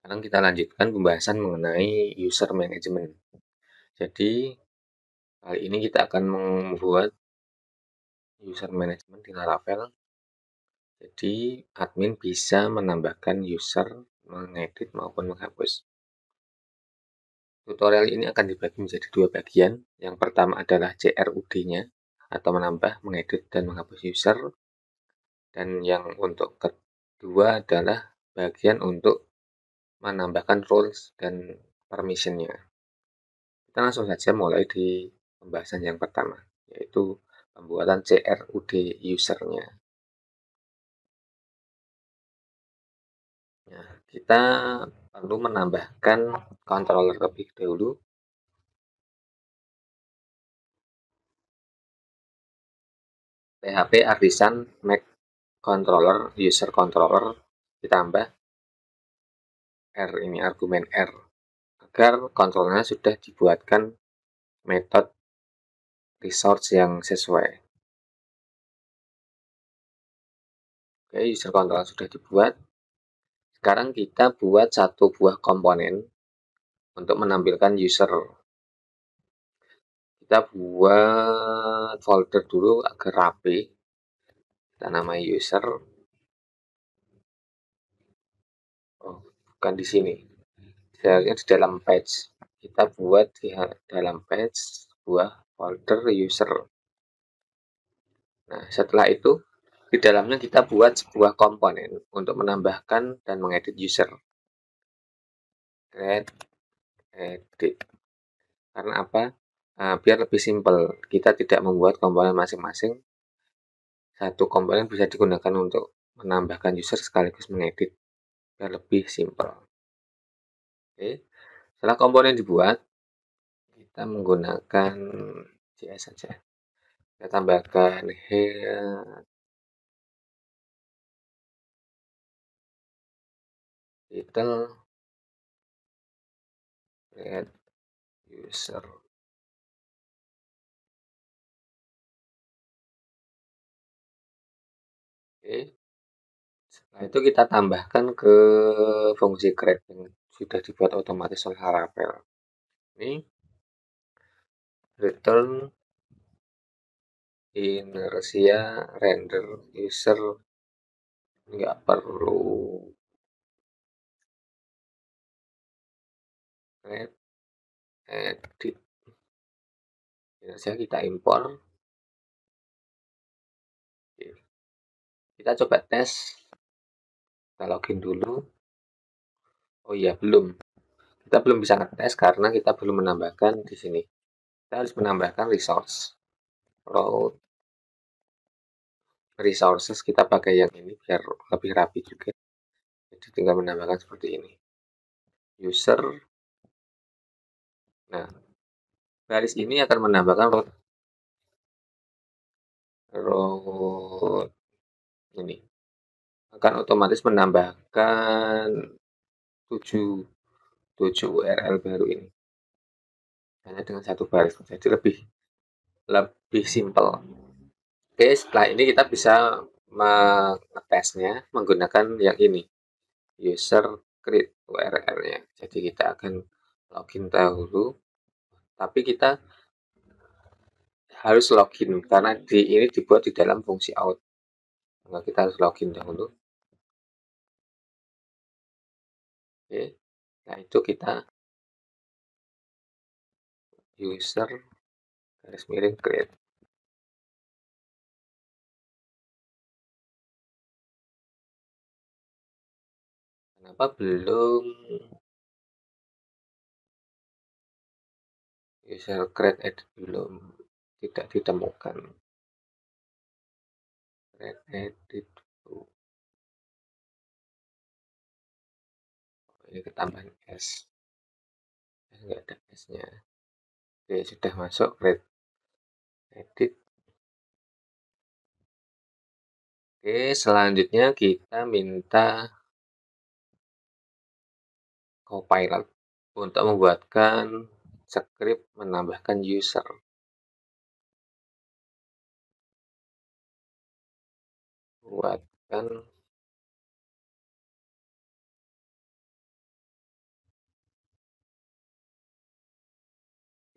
Sekarang kita lanjutkan pembahasan mengenai user management. Jadi, kali ini kita akan membuat user management di Laravel. Jadi, admin bisa menambahkan user, mengedit maupun menghapus. Tutorial ini akan dibagi menjadi dua bagian. Yang pertama adalah CRUD-nya, atau menambah, mengedit, dan menghapus user. Dan yang untuk kedua adalah bagian untuk menambahkan roles dan permission-nya. Kita langsung saja mulai di pembahasan yang pertama, yaitu pembuatan CRUD usernya. Nah, kita perlu menambahkan controller terlebih dahulu. PHP Artisan Make Controller User Controller ditambah R, ini argumen R, agar kontrolnya sudah dibuatkan metode resource yang sesuai. Oke, user controller sudah dibuat. Sekarang kita buat satu buah komponen untuk menampilkan user. Kita buat folder dulu agar rapi. Kita namai user. Oh, bukan di sini. Sebenarnya di dalam page. Kita buat di dalam page sebuah folder user. Nah, setelah itu di dalamnya kita buat sebuah komponen untuk menambahkan dan mengedit user. Create, edit. Karena apa? Nah, biar lebih simpel. Kita tidak membuat komponen masing-masing. Satu komponen bisa digunakan untuk menambahkan user sekaligus mengedit. Biar lebih simpel. Oke. Setelah komponen dibuat, kita menggunakan JS saja. Kita tambahkan head, title, create user. Oke. Setelah itu kita tambahkan ke fungsi create yang sudah dibuat otomatis oleh Laravel. Ini return inertia render user, nggak perlu create, edit. Inertia kita impor. Kita coba tes. Kita login dulu. Oh iya, belum. Kita belum bisa ngetes karena kita belum menambahkan di sini. Kita harus menambahkan resource. Route resources kita pakai yang ini biar lebih rapi juga. Jadi tinggal menambahkan seperti ini. User. Nah, garis ini akan menambahkan route ini. Akan otomatis menambahkan 7 URL baru ini. Hanya dengan satu baris. Jadi lebih simpel. Oke, setelah ini kita bisa mengetesnya menggunakan yang ini, user create URL-nya. Jadi kita akan login dahulu, tapi kita harus login karena ini dibuat di dalam fungsi out. Maka kita harus login dahulu. Oke, nah itu kita user garis miring create. Kenapa belum user create edit belum tidak ditemukan? Create edit. Ini ketambahan S. Enggak ada S-nya. Oke, sudah masuk create edit. Oke, selanjutnya kita minta Copilot untuk membuatkan script menambahkan user. Buatkan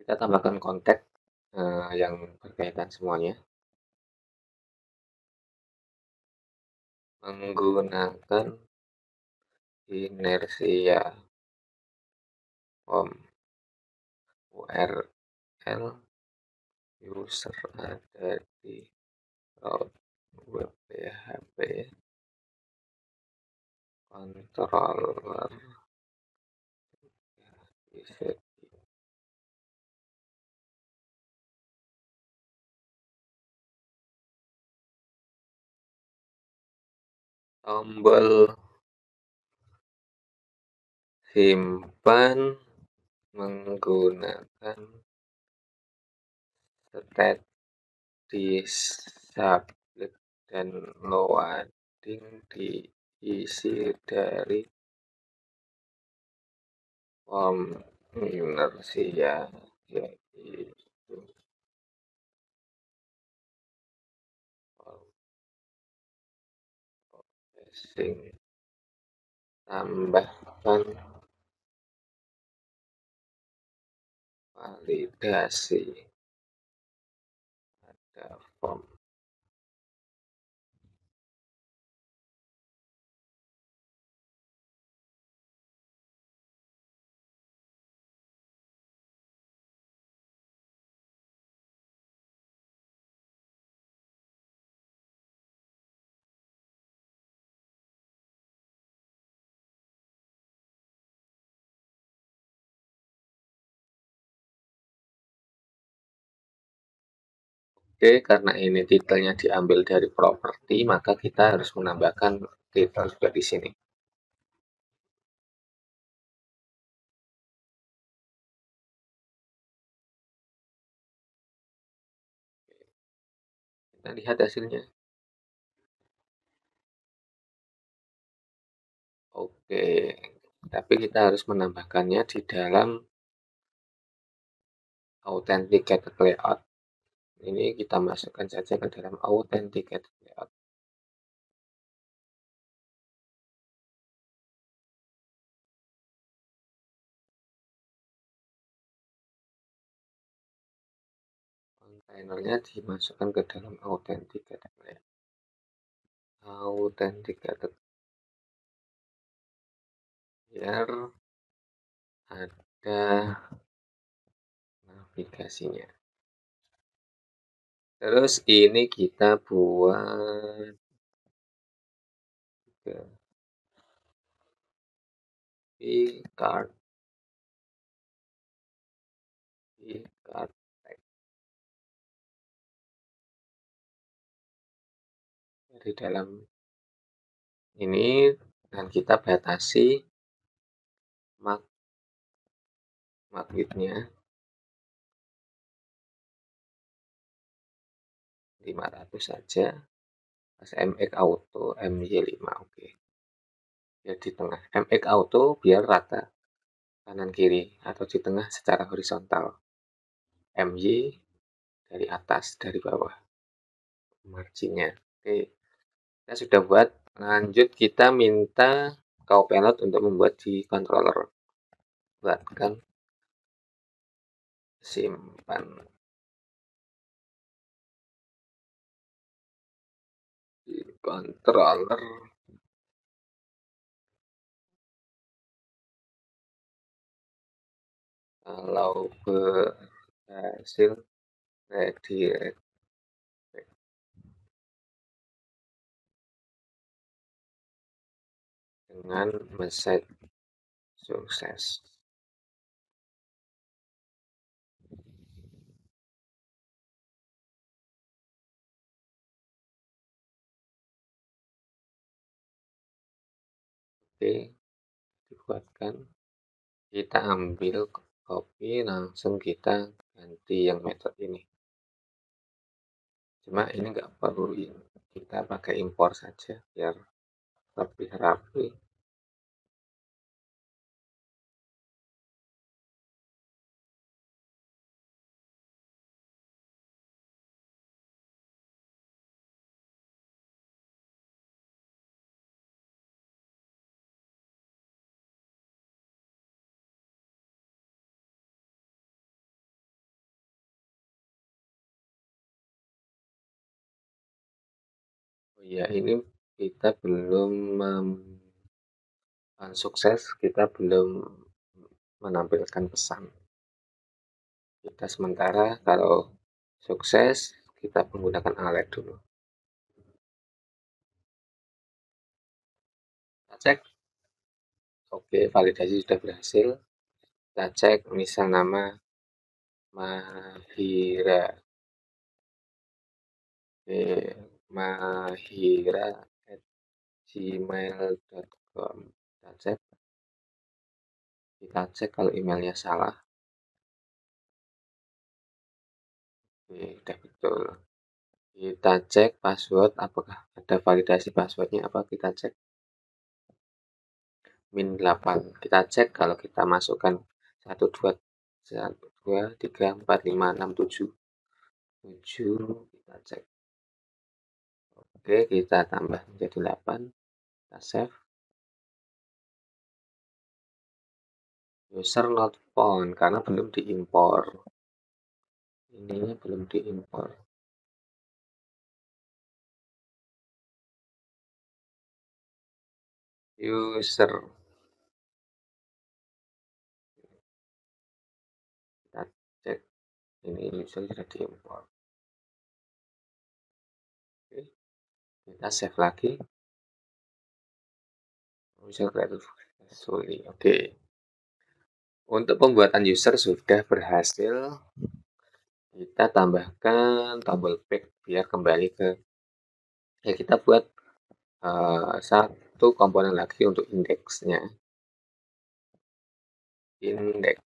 Kita tambahkan konteks yang berkaitan semuanya. Menggunakan inersia form URL user ada di root web PHP controller bisa tombol simpan menggunakan state disablet dan loading diisi dari form inersia yaitu processing. Tambahkan validasi pada form. Oke, karena ini titelnya diambil dari properti, maka kita harus menambahkan titel juga di sini. Kita lihat hasilnya. Oke, tapi kita harus menambahkannya di dalam authenticated layout. Ini kita masukkan saja ke dalam authenticated layout. Kontainernya dimasukkan ke dalam authenticated layout. Authenticated biar ada navigasinya. Terus ini kita buat card tag di dalam ini, dan kita batasi mark width-nya 500 saja. MX auto MY5, oke. Ya di tengah. MX auto biar rata kanan kiri atau di tengah secara horizontal. MY dari atas, dari bawah marginnya. Oke, kita sudah buat. Lanjut kita minta Copilot untuk membuat di controller. Buatkan simpan di controller. Kalau berhasil redirect dengan message sukses. Oke, dibuatkan. Kita ambil copy, langsung kita ganti yang method ini. Cuma ini nggak perlu, kita pakai impor saja biar lebih rapi. Oh iya, ini kita belum sukses, kita belum menampilkan pesan. Kita sementara kalau sukses, kita menggunakan alert dulu. Kita cek, oke, validasi sudah berhasil. Kita cek misal nama Mahira. Oke, mahira@gmail.com. Kita cek kalau emailnya salah. Oke, udah betul. Kita cek password, apakah ada validasi passwordnya, apa kita cek -8. Kita cek kalau kita masukkan 1, 2, 1, 2, 3, 4, 5, 6, 7. 7, kita cek. Oke, kita tambah menjadi 8. Kita save. User not found karena belum diimpor. Ininya belum diimpor. User. Kita cek. Ini user sudah diimpor. Oke. Kita save lagi. User successfully. Oke. Untuk pembuatan user sudah berhasil. Kita tambahkan tombol back biar kembali ke kita buat satu komponen lagi untuk indeksnya. Indeks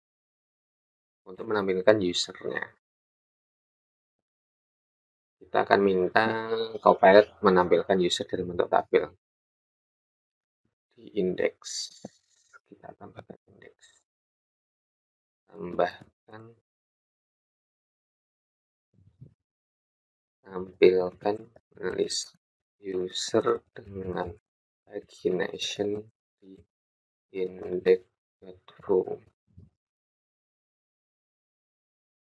untuk menampilkan usernya. Kita akan minta Copilot menampilkan user dalam bentuk tabel di indeks. Kita tambahkan indeks. Tambahkan tampilkan list user dengan pagination di index.form.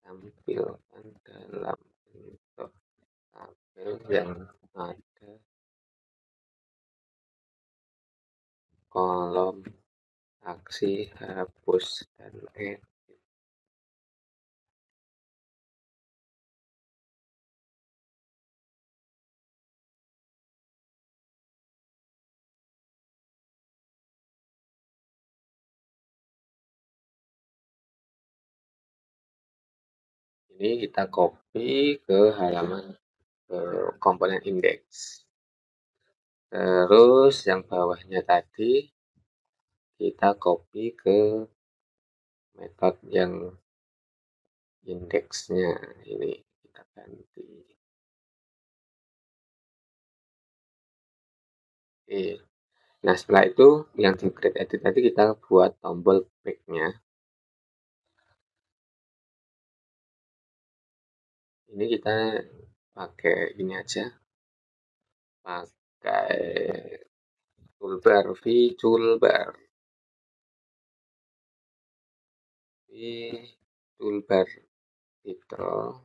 Tampilkan dalam bentuk tabel yang ada kolom aksi hapus dan edit. Ini kita copy ke halaman ke komponen indeks. Terus yang bawahnya tadi kita copy ke metode yang indeksnya. Ini kita ganti. Oke. Nah, setelah itu yang di create edit tadi kita buat tombol back-nya. Ini kita pakai ini aja. Pakai toolbar, toolbar title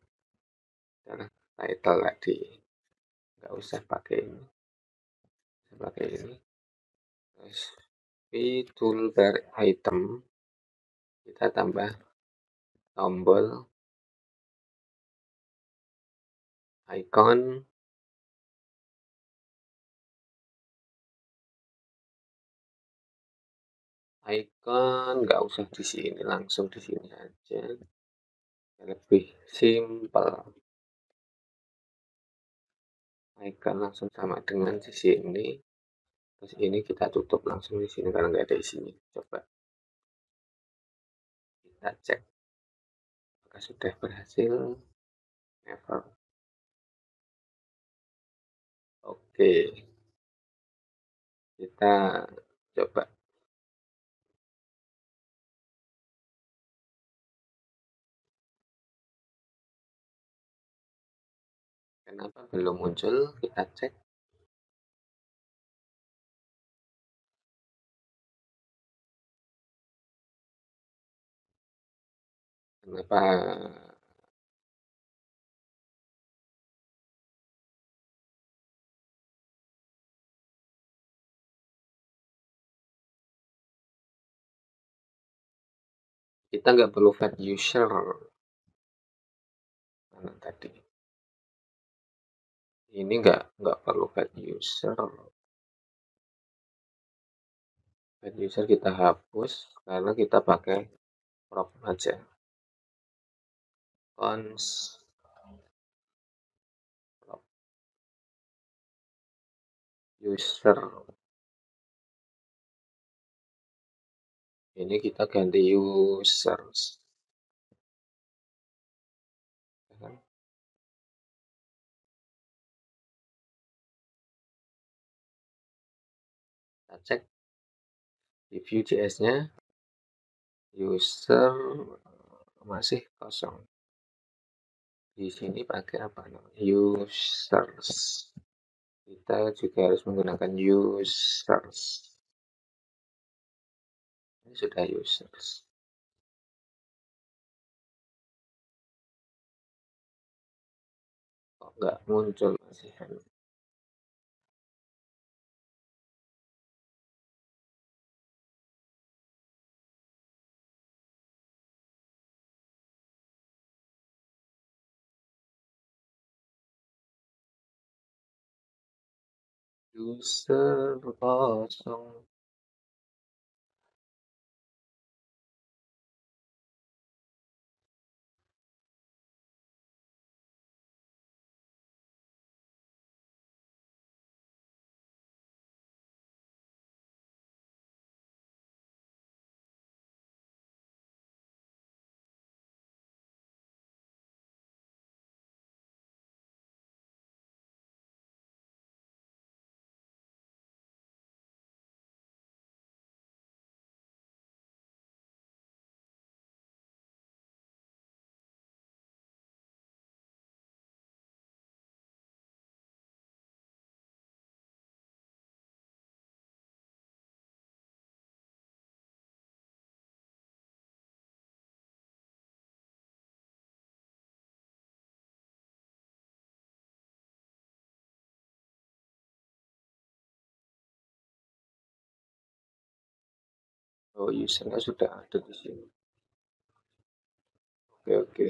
dan title tadi. Nggak usah pakai ini. Pakai ini. Terus toolbar item kita tambah tombol icon nggak usah di sini, langsung di sini aja lebih simple. Icon langsung sama dengan di sini, terus ini kita tutup langsung di sini karena nggak ada isinya. Coba kita cek apakah sudah berhasil. Never. Oke, kita coba. Kenapa belum muncul? Kita cek. Kenapa Kita nggak perlu fat user. Mana tadi? Ini nggak perlu fat user. Fat user kita hapus karena kita pakai prop aja. Cons prop user. Ini kita ganti users. Ya kan? Kita cek di Vue.js-nya, user masih kosong. Di sini pakai apa namanya? Users. Kita juga harus menggunakan users. Ini sudah users. Kok nggak muncul masih user kosong. Oh, usernya sudah ada di sini. Oke, oke.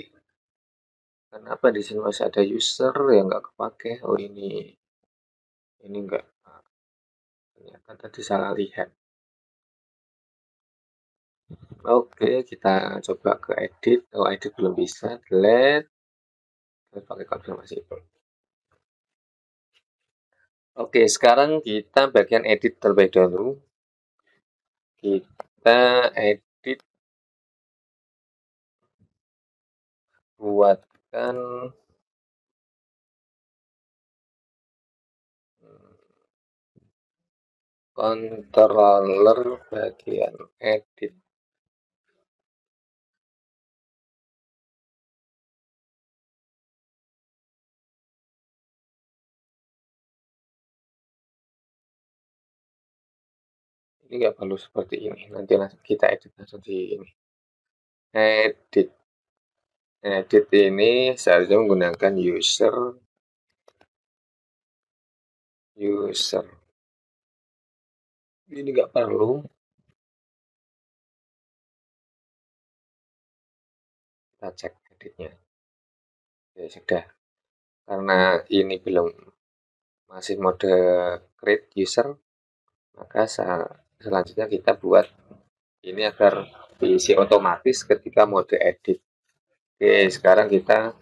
Kenapa di sini masih ada user yang nggak kepake? Oh, ini nggak. Ternyata tadi salah lihat. Oke, kita coba ke edit. Oh, edit belum bisa. Delete. Kita pakai konfirmasi itu. Oke, sekarang kita bagian edit terlebih dahulu. Kita edit, buatkan controller bagian edit. Ini nggak perlu seperti ini. Nanti kita edit langsung di ini. Edit. Edit ini seharusnya menggunakan user. Ini nggak perlu. Kita cek editnya. Ya sudah. Karena ini belum masih mode create user, maka selanjutnya kita buat ini agar diisi otomatis ketika mode edit. Oke, sekarang kita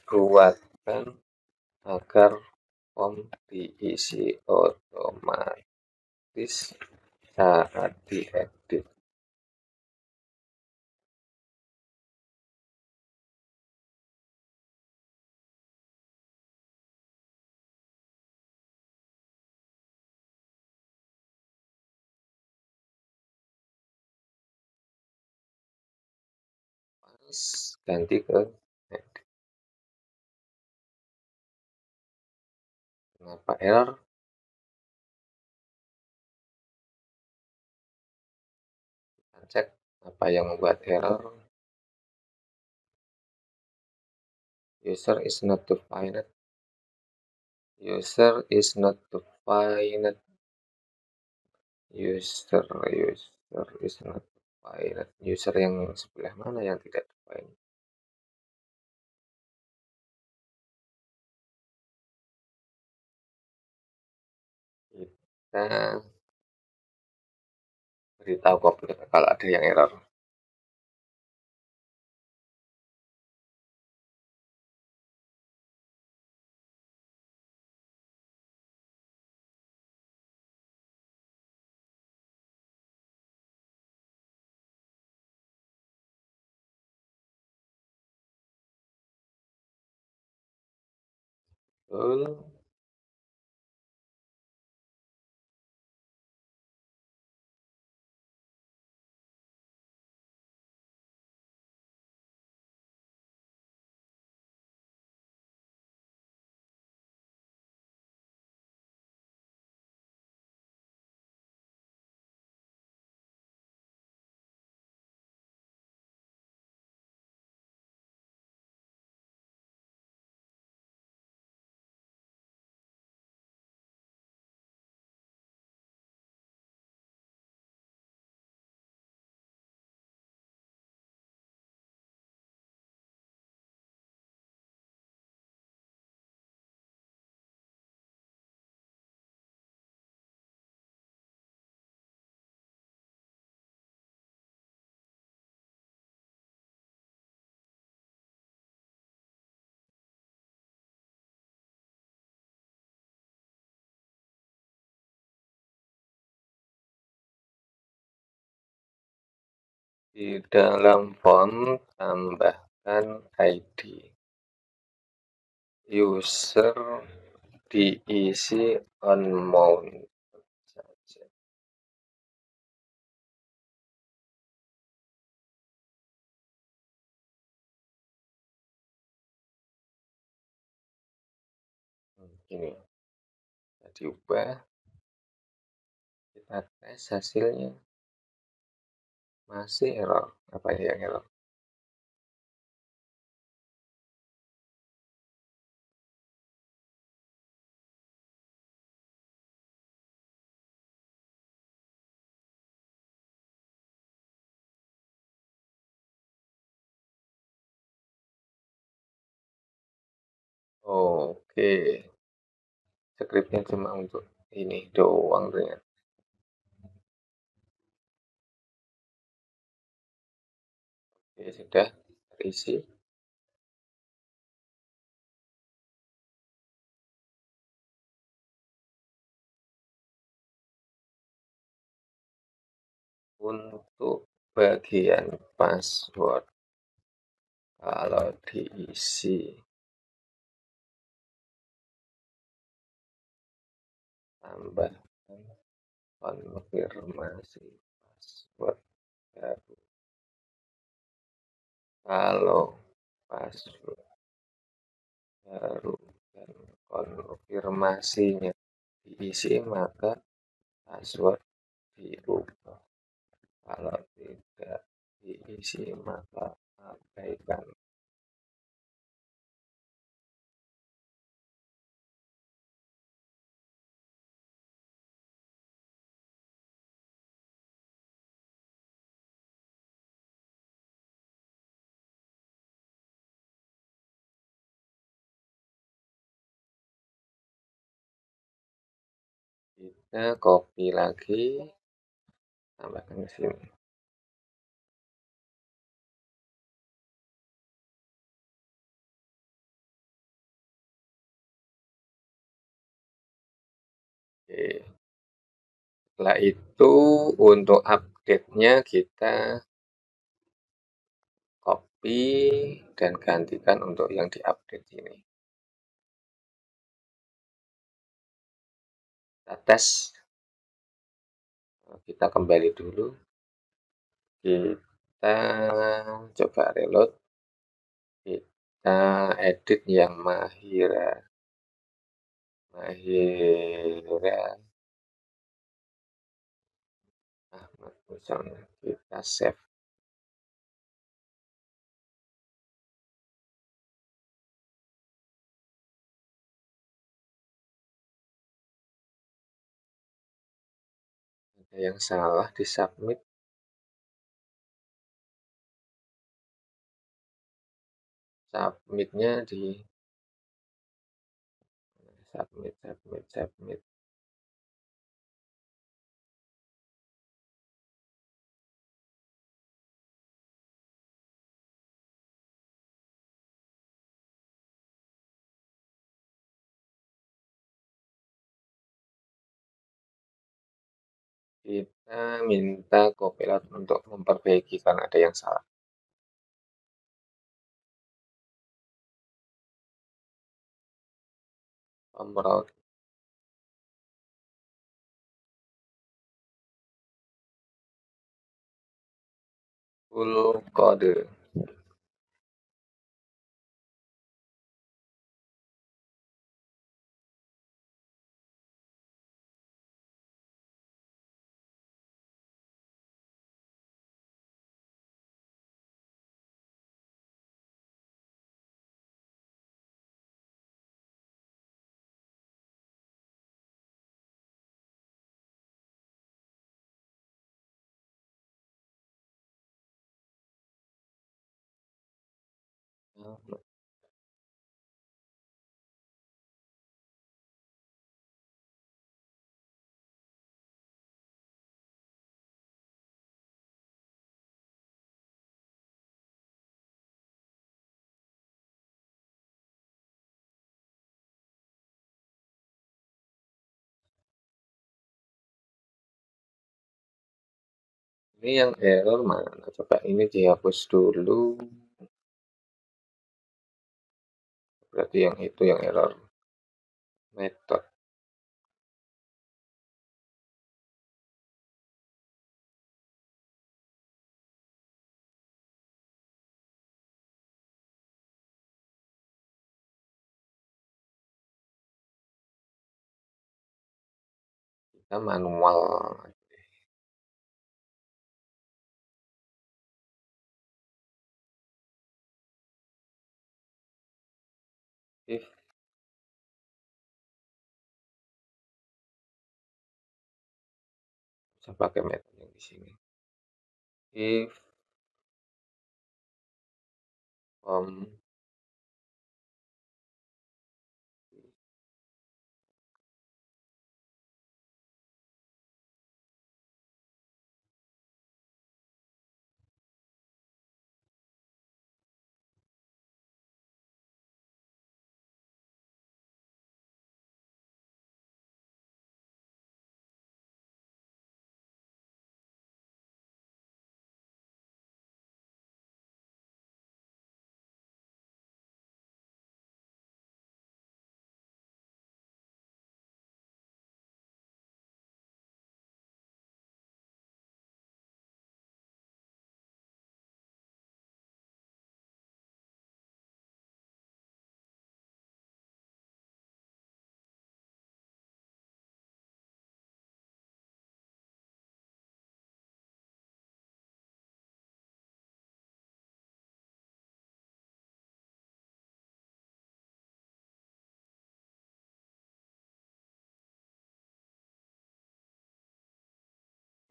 buatkan agar form diisi otomatis saat diedit. Ganti ke edit. Kenapa error? Kita cek apa yang membuat error. User is not defined. User is not defined. User is not. Pilot user yang sebelah mana yang tidak define? Kita beritahu komputer kalau ada yang error. Betul. Di dalam font tambahkan ID. User diisi unknown saja. Ini kita diubah, kita tes hasilnya masih error. Apa yang error? Oke, skripnya cuma untuk ini doang ternyata. Oke, sudah terisi. Untuk bagian password, kalau diisi tambahkan konfirmasi password baru. Kalau password baru dan konfirmasinya diisi, maka password diubah. Kalau tidak diisi, maka abaikan. Kita copy lagi, tambahkan ke sini. Oke. Setelah itu untuk update-nya kita copy dan gantikan untuk yang di-update ini. Kita tes, kita kembali dulu, kita coba reload, kita edit yang Mahira Ahmad Musona, kita save. Ada yang salah di submit. submit-nya di submit. Kita minta Copilot untuk memperbaiki karena ada yang salah. Komprot full kode. Ini yang error mana? Coba ini dihapus dulu. Berarti yang itu yang error. Method. Kita manual. If bisa pakai method yang di sini. If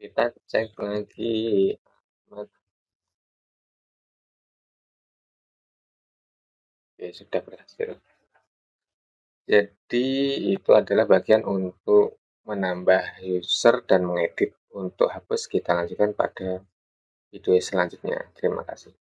kita cek lagi. Oke, sudah berhasil. Jadi itu adalah bagian untuk menambah user dan mengedit. Untuk hapus kita lanjutkan pada video selanjutnya. Terima kasih.